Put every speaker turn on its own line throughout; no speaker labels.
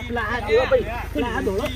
પેલા આ દેવા ભાઈ પેલા આ ધોળો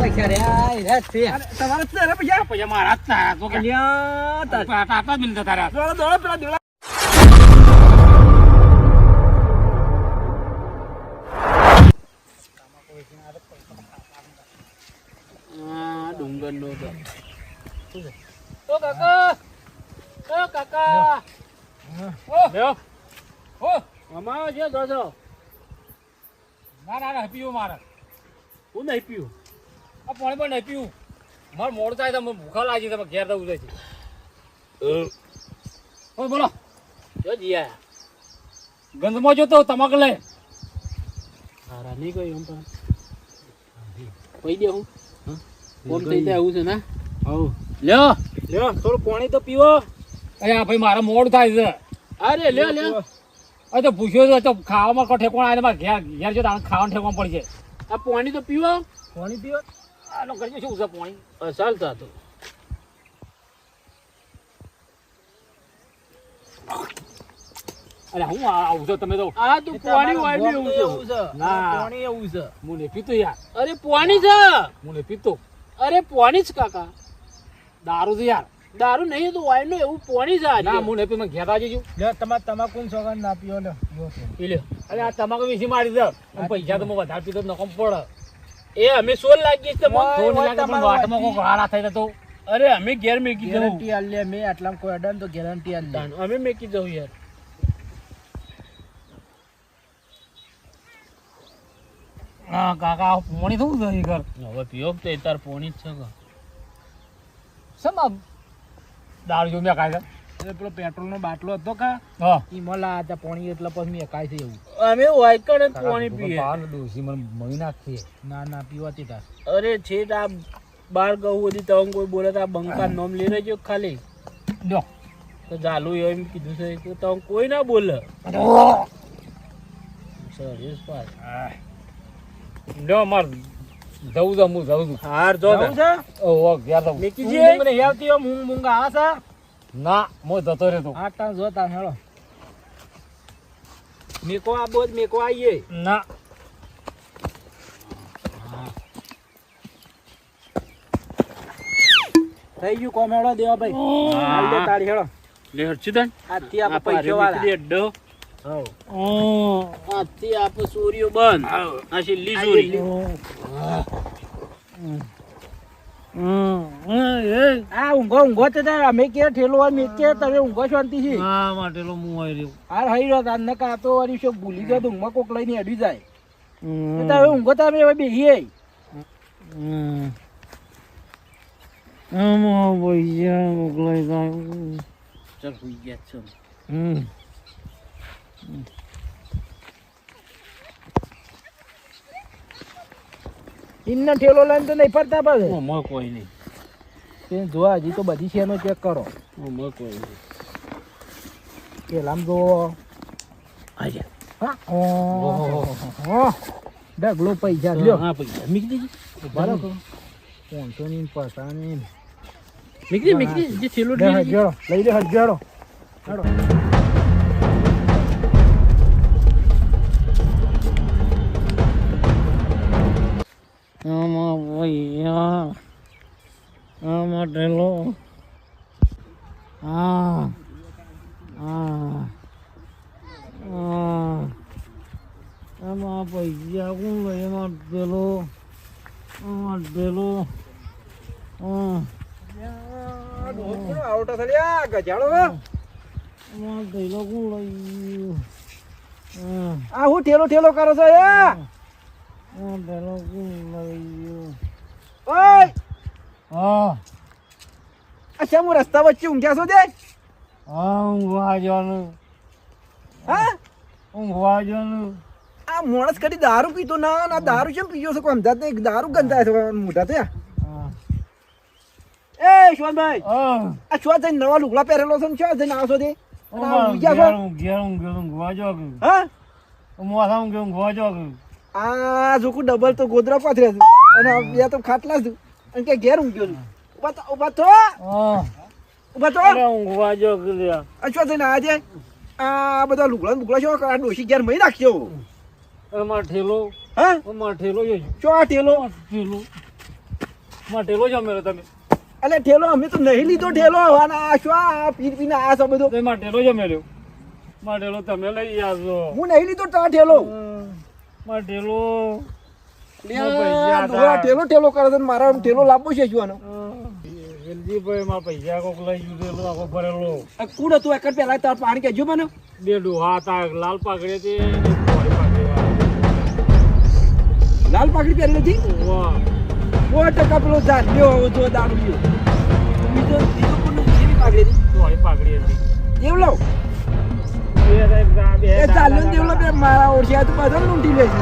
પૈસા રે તમારે પૈસા મારા જ તારા તો તાતા મિલતા તારા દોડો પેલા દેવડા ડુંગર નો કાકા મામા જે દોસો ના પીવું મારે હું નહીં પીવું આ પાણી પણ નહીં પીવું મારે મોડું થાય તો ભૂખા લાગી તમે ઘેર દઉં છે બોલો જો જીયા ગંધમાં જોતો તમાક લે હારા નહીં કહ્યું એમ પણ કહી દે હું કોમ થઈ જાય આવું છે ને હવ લ્યો થોડું પાણી તો પીવો અરે ભાઈ મારે મોડું થાય છે અરે લ્યો અરે તો પૂછ્યો તો ખાવામાં કોઈ ઠેકોણ આવે મારે ઘેર જો ખાવાનું ઠેકોણ પડી જાય આ પાણી તો પીવો આનો કરજો શું છે પાણી ચાલતા તો અરે હું આવું છો તમે તો આ તું પાણી વાળ્યું એવું છે ના પાણી એવું છે હું ને પીતો યાર અરે પાણી છે હું ને પીતો અરે પાણી જ કાકા દારૂ છે યાર દારૂ નહીં તો વાઈન નું એવું પાણી છે ના હું ને પી ઘેર આવજો લે તમાકુ સોગન ના પીઓ લે પી લે અરે આ તમાકુ વિશે મારી દે પૈસા તો વધારે પીતો નકમ પડે એ અમે સોલ લાગીએ તો વાટમાં કોઈ ગાળા થઈ તો અરે અમે ઘેર મેકી ગેરંટી આલ લે મે આટલા કોઈ અડન તો ગેરંટી આલ લે અમે મેકી જવું યાર હા કાકા પોણી થવું છે ઘર હવે પીઓ તો તાર પોણી જ છે સમા દારૂ જો મેં કાય એટલે પેલો પેટ્રોલ નો બાટલો હતો કા હા ઈ મલા આ પોણી એટલે પછી મેં કાય છે એવું અમે વાયકડ પોણી પીએ બાર દોસી મને મળી નાખી ના પીવાતી તાર અરે છે આ બાર ગઉ હતી તો કોઈ બોલે તો આ બંકા નામ લઈ રહેજો ખાલી લ્યો તો ચાલુ એમ કીધું છે કે તો કોઈ ના બોલે સરસ પાસ લ્યો માર જવું છું હું જવું છું હાર જો છે ઓહો ગયા તો મેકીજી મને યાવતી હો મૂંગ આવે છે ના મો જતો રે તો આ તા જોતા હેળો મેકો આ બોજ મેકો આઈએ ના થઈ ગયું કોમ હેળો દેવા ભાઈ હાલ દે તાળી હેળો લે હરચુદન આથી આપ પૈસો વાળા દેડો હા આથી આપ સૂર્યો બંધ આ છેલ્લી સૂરી આ ઊંઘો તો અમે કે ઠેલો અમે કે તમે ઊંઘો શાંતિ છે હા માટેલો હું આવી રહ્યો હાર હઈ રહ્યો તાર ન કાતો વાળી શું ભૂલી ગયો ઊંઘમાં કોક લઈને અડી જાય તો હવે ઊંઘો તો અમે હવે બેહીએ ભૈયા મોકલાઈ જાય ચાલ હોઈ ગયા છો ઇન્ના ઠેલો લઈને તો નહીં ફરતા પાછે કોઈ નહીં તે જોવા હજી તો બધી શેનો ચેક કરો કોઈ નહીં પેલામ જો ડગલો પૈસા લ્યો હા પૈસા મીકી દીધી બરાબર 500 ની પસાની મીકી જે છેલ્લો લઈ લે હજારો હાડો આમાં ભૈયા આમાં ઢેલો આમાં પૈસા કોણ લે એમાં ઢેલો આવતો થયા ગજાડો આમાં ઢેલો કોણ લઈ આ હું ઠેલો કરો છો યા અચ્છા હું રસ્તા વચ્ચે ઊંઘ્યા છો તે ઊંઘવા જવાનું આ માણસ કદી દારૂ પીતો ના દારૂ કેમ પીજો છો સમજાત નહીં દારૂ ગંધાય છે મોઢા થયા એ શિવાનભાઈ આ છો જઈને નવા લુગડા પહેરેલો છો ને છો જઈને આવશો તે આ જોકું ડબલ તો ગોદરા પાથરે છે અને બે તો ખાટલા છું અને કે ઘેર ઊંઘ્યો છું ઉભા તો ઊંઘવા જો અચ્છા જઈને આજે
આ બધા લુગડા બુગડા છો આ ડોશી ઘેર મહી નાખજો
મારો ઠેલો
હા
મારો ઠેલો જોજો
ચો આ ઠેલો
મારો ઠેલો જમેલો તમે
અલે ઠેલો અમે તો નહીં લીધો ઠેલો હવાના આ શું આ પીર પીને આ છો બધું
મારો ઠેલો જમેલો મારો ઠેલો તમે લઈ આવજો
હું નહીં લીધો તો આ ઠેલો
મારો ઠેલો
ઠેલો ઠેલો કરે છે મારા ઠેલો લાવવો છે જોવાનો
વેલજીભાઈ મારા પૈસા કોક લઈ ગયું આખો ભરેલો
કુડ હતું એક પેલા તાર પાણી કેજો મને
બે ડોહા હતા લાલ પાકડે તે
લાલ પાકડી પહેરી નથી
વાહ
100% પેલો જાડ્યો હતો દારૂ પીયો બીજો કોણ જેવી પાકડી હતી
ડોહી પાકડી હતી
દેવલો
બે
એ ચાલ્યો દેવલો બે મારા ઓળખ્યા તો બધા લૂંટી લે છે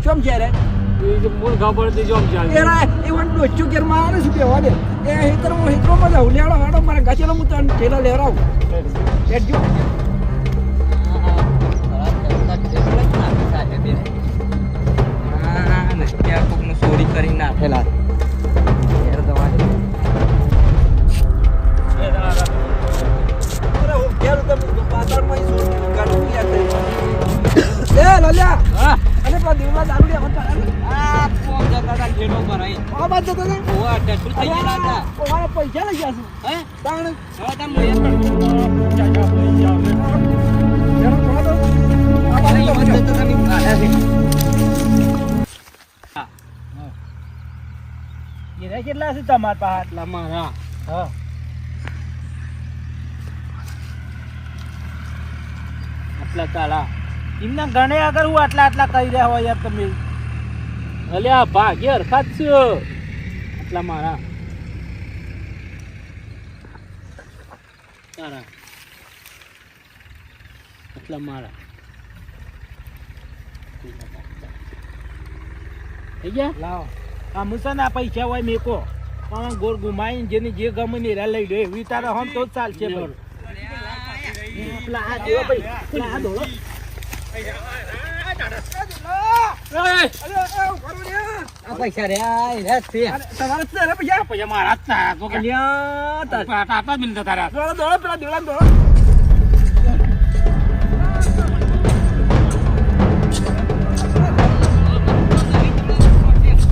શું છે રે
મૂળ ખબર હતી જોમ ચાલ
એરા એ વન ડોચું કેર મારે છે બેવા દે એ હેતરો માં જાવ લેડો હાડો મારા ગાચેલો હું તને ઠેલા લેવરાવ લેજો
ચોરી કરી નાખેલા
અરે પેલા દેવલા દારૂ લે હવે
આ કોમ જતા હતા ઘેડો ભરાઈ
આ બાદ જતો ને
ઓવા ટટુ થઈ ગયેલા હતા
ઓવા પૈસા લઈ ગયા
હે
તાણ
હવે તમે લઈ પણ
આ બાદ
જતા તમે કાઢ્યા છે
એરા કેટલા છે તમાર પાસે
આટલા મારા
હા
આટલા કાળા
એમના ગણે આગળ હું આટલા કહી રહ્યા હોય યાર તમે
અલ્યા ભાગ્ય હરખાત છે આટલા મારા તારા આટલા મારા થઈ ગયા
લાવો આ મુસાના પૈસા હોય મેકો પણ ગોળ ગુમાઈને જેની જે ગમે ને એરા લઈ લે એવી તારા હમ તો જ ચાલશે ભાઈ પેલા આ દેવા ભાઈ પેલા આ ધોળો
આ પૈસા રે આ છે
તમારે છે રે પૈસા
પૈસા મારા જ હતા તો કે
અલ્યા
તાતા મિલતા તારા
ધોળો ધોળો પેલા દેવલા ધોળો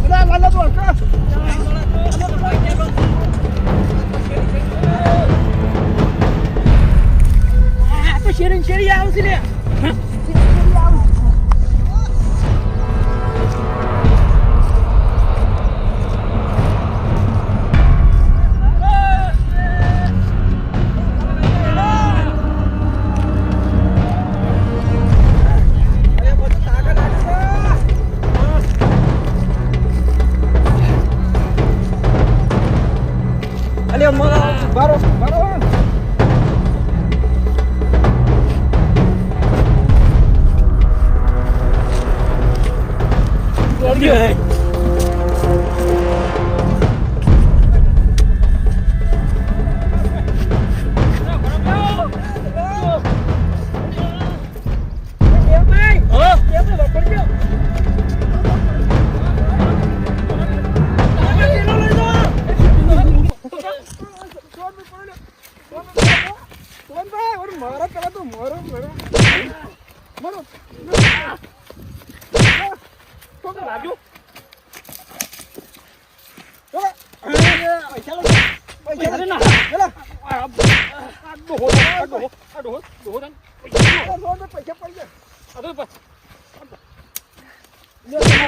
પેલા લાલા બોલ કા આ તો શેરી આવશે લે બારો મારો પેલા તો મારો રાજુ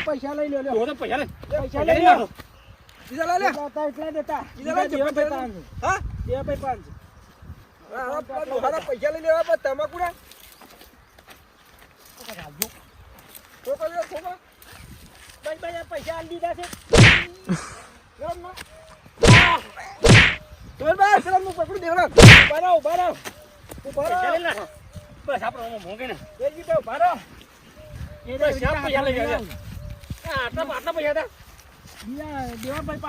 પૈસા લઈ લો પૈસા લઈ લો બીજા લે એટલા દેતા બીજા હા બે ભાઈ 5 પૈસા લઈ લેવા પણ તમાકુ ના પૈસા આલી દીધા છે પકડું દેવરા બારાવ
બસ આપણે મોંઘી ને
બારાવ
પૈસા લઈ ગયા આટલા પૈસા હતા
દેવાભાઈ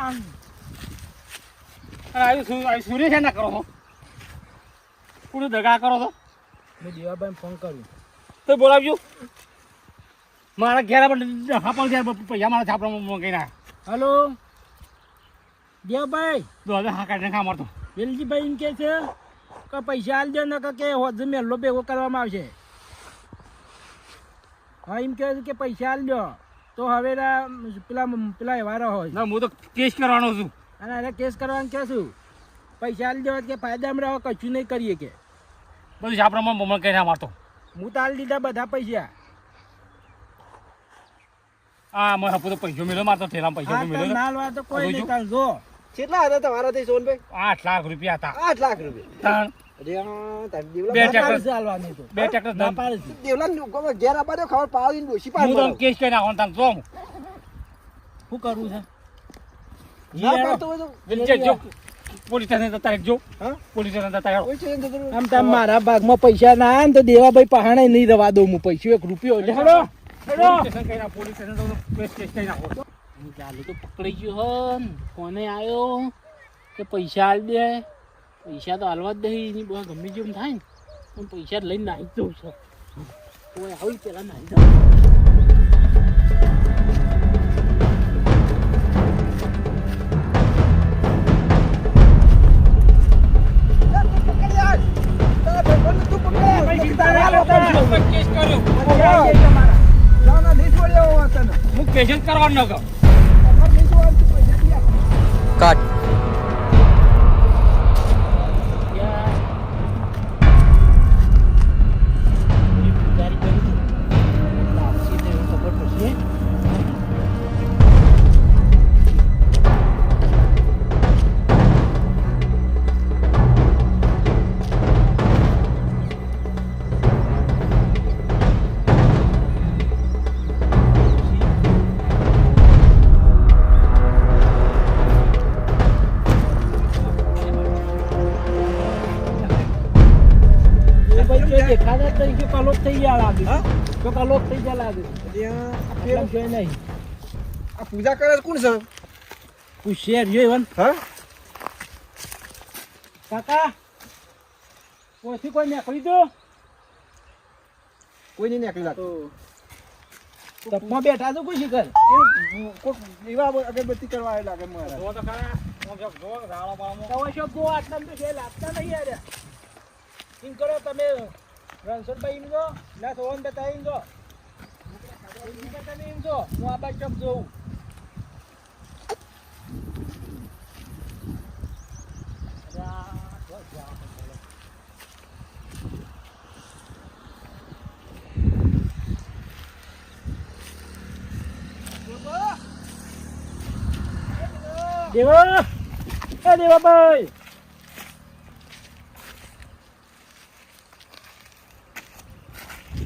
5
આ સૂર્ય છે ના કરો છો કોણ દગા કરો છો
મેં દેવાભાઈ ફોન કર્યો
તો બોલાવજો મારા ઘેર પણ પૈસા મારા છાપડા મોંઘી ના
હલો દેવભાઈ
દોડે હા કાઢીને ખા મારતો
વેલજીભાઈ એમ કે છે કે પૈસા આલ દે ને કે હોજે મેલો ભેગો કરવામાં આવશે. હા એમ કહે છે કે પૈસા આલ દો તો હવે પેલા એવા રહો
ના હું તો કેસ કરવાનો છું.
અને અરે કેસ કરવાનું કે શું પૈસા આલ દો કે ફાયદામાં રહો કશું નહીં કરીએ કે
બધું સાપરામાં બમણ કહીને મારતો.
હું તો આલ દીધા બધા પૈસા.
હા મને હપો તો પૈસો મેળ્યો મારતો ઠેલામાં પૈસા તો
હા
મેળ્યો.
નાલ વાત તો કોઈ નહીં કાલ જો
કેટલા હતા તમારાથી સોનભાઈ?
8 લાખ રૂપિયા હતા.
8 લાખ રૂપિયા.
ત્રણ
અરે આ તાર
બે
દેવલા
ટ્રેક્ટર
છે હાલવાની તો
બે ટ્રેક્ટર
ના
ધન.
પાડે છે.
દેવલા ઘેર આપા દો ખબર પાડીને ડોશી પાડ
હું તો કેસ કરી નાખવાનો તને જો
શું કરવું છે
ના પાડતો હોય તો
વિલજે જો પોલીસ સ્ટેશન જતા રહેજો.
હા
પોલીસ સ્ટેશન જતા રહો.
કોઈ છે તો
આમ તાર મારા ભાગમાં પૈસા ના આવે ને તો દેવાભાઈ પહાણે નહીં રવા દઉં હું પૈસો 1 રૂપિયો લે હેડો હેડો
પોલીસ સ્ટેશન કરી નાખો. પોલીસ સ્ટેશન તો કેસ કરી નાખો.
ચાલુ તો પકડાઈ ગયો હન કોને આવ્યો કે પૈસા આલ દે પૈસા તો હાલવા જ દઈ એની બહુ ગમે જેમ થાય ને પણ પૈસા જ લઈને નાહી જ જવું છે કોઈ આવું પેલા નાહી જવું.
તું પકડ
કેસ કર્યો.
ના ના નહીં છોડ્યો વાતને
હું કેસ જ કરવાનો ન કહું.
નહીં છોડવાનું પૈસા દિયા
દેખાતા જ નહીં કે કલોક થઈ ગયા લાગે
હા?
તો કલોક થઈ ગયા લાગે
ત્યાં
એમ છે નહીં
આ પૂજા કરે છે કોણ છે?
પૂછે રહ્યો એવન
હા
કાકા કોઈથી કોઈ નીકળી દો
કોઈ નહીં નીકળી લાગતો.
તપમાં બેઠા તો કોઈ શીખર
કોક એવા અગરબત્તી કરવા આવેલા લાગે મારા.
જો તો ખરા. આમ જો રાળા બાળામાં.
તમે શબ્દો આટલા તો છે લાગતા નહીં યાર એમ કરો તમે રણછોડભાઈ એમ જો ના સોહન બતા એમ જો તમે એમ જો હું આ બાજુ શબ્દ જોઉં દેવા એ દેવાભાઈ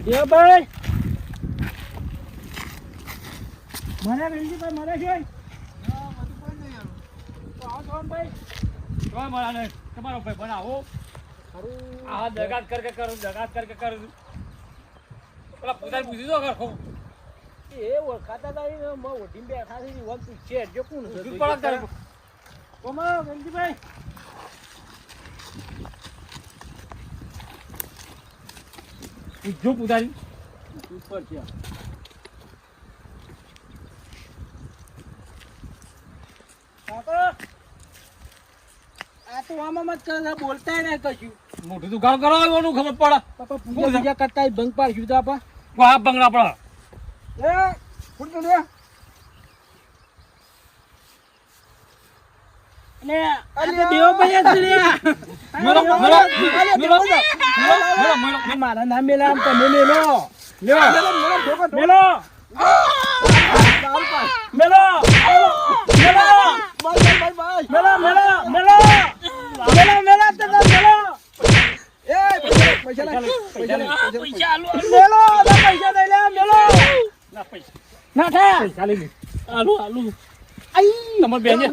દેવાભાઈ મને વેલજીભાઈ મને છે ભાઈ
કોઈ મળ્યા નહીં. તમારો ભાઈ બનાવો. આ દગાત કરકે કરું દગાત કરકે કરું. પેલા પૂજારી પૂછી દો ઘર ખો.
એ ઓળખાતા હતા એ ઓઢીને બેઠા છે વન પૂછે જો કોણ છે
દૂધ પડક કરે.
કોમા વેલજીભાઈ
પૂછજો પૂજારી.
ઉપર છે કાકા આ તો આમાં મત કરે બોલતાય નહીં કશું
મોઢું તો ગાળ કરાવવાનું ખબર પડે.
પાપા પૂજા પૂજા કરતા ભંગ પાડશું તો આપા
કોઈ આ બંગલા પડે.
એ ફૂટ તો લે
અને આ તો દેવાભાઈ જ છે
મેલો મેલો મેલો મેલો.
મારા નામ મેલા આમ તમે મેલો લ્યો મેલો મેલો મેલો
બાય બાય
મેલો મેલો મેલો મેલો મેલો તો મેલો
એ પૈસા લે પૈસા લે
પૈસા આલો
મેલો તો પૈસા દઈ લે મેલો
ના પૈસા.
ના થા
ચાલી લે.
આલુ આલુ
આઈ
તમારે બેન ને.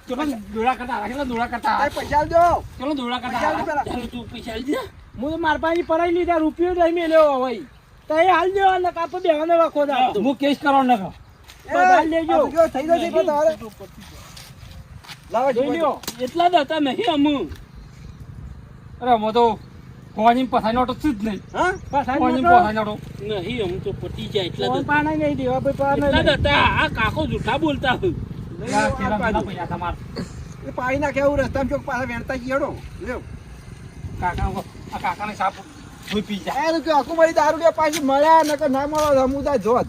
ચલો દોડા કરતા રાખેલા દોડા કરતા.
પૈસા આલજો
ચલો દોડા કરતા.
ચાલો તું પૈસા આલી દે
હું તો માર પાસે પરાઈ લીધા રૂપિયો જ મેલ્યો હોય તો એ હાલ દેવા ને કાપો બેવાનો રાખો દા
હું કેસ કરવાનો ન કહું.
બધા લેજો
થઈ જશે પણ તમારે લાવો
જોઈ લ્યો
એટલા જ હતા નહીં અમુ
અરે મો તો કોની પસાઈ નોટો જ નહીં
હા
કોની પસાઈ નોટો
નહીં અમુક તો પટી જાય એટલા
ફોન પાના નહીં દેવા ભાઈ પાના
એટલા જ હતા આ કાકો જૂઠા બોલતા હોય
યાર કેલા પેલા પૈસા તમાર
એ પાણી નાખે એવું રસ્તામાં ચોક પાછા વેણતા ગયેડો લ્યો
કાકાને સાપ કોઈ પી જાય
આખું મારી દારૂ પાછી મળ્યા નકર ના મળો રમુદા જોત